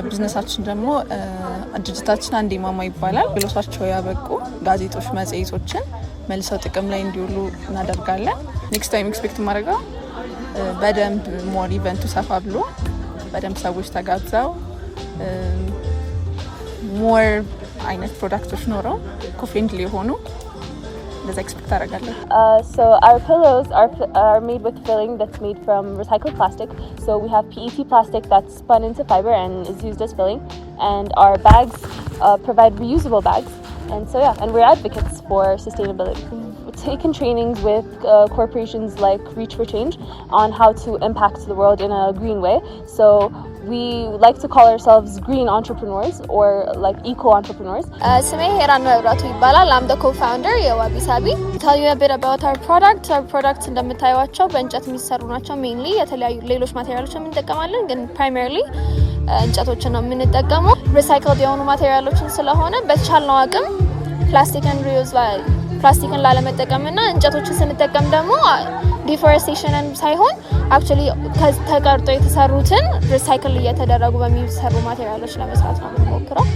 ቢዝነሳችን ደግሞ ድርጅታችን አንዴ ማማ ይባላል። ብሎሳቸው ያበቁ ጋዜጦች መጽሔቶችን መልሰው ጥቅም ላይ እንዲውሉ እናደርጋለን። ኔክስት ታይም ኤክስፔክት ማድረጋው በደንብ ሞር ኢቨንቱ ሰፋ ብሎ በደንብ ሰዎች ተጋብዘው ሞር አይነት ፕሮዳክቶች ኖረው ኮፍሬንድሊ የሆኑ እንደዛ ኤክስፔክት አደርጋለሁ። So our pillows are made with filling that's made from recycled plastic. So we have PET plastic that's spun into fiber and is used as filling, and our bags provide reusable bags. And so yeah, and we're advocates for sustainability. We've taken trainings with corporations like Reach for Change on how to impact the world in a green way. So we like to call ourselves green entrepreneurs or like eco entrepreneurs. ስሜ ሄራን መብራቱ ይባላል. I'm the co-founder የዋቢ ሳቢ. Tell you a bit about our product. Our products እንደምታዩዋቸው በእንጨት የሚሰሩ ናቸው. Mainly የተለያዩ ሌሎች ማቴሪያሎችን እንጠቀማለን, ግን primarily እንጨቶችን ነው የምንጠቀመው. Recycled የሆኑ ማቴሪያሎችን ስለሆነ በተቻልነው አቅም ፕላስቲክን ላለመጠቀምና እንጨቶችን ስንጠቀም ደግሞ ዲፎሬስቴሽንን ሳይሆን አክቹሊ ተቀርጦ የተሰሩትን ሪሳይክል እየተደረጉ በሚሰሩ ማቴሪያሎች ለመስራት ነው የምንሞክረው።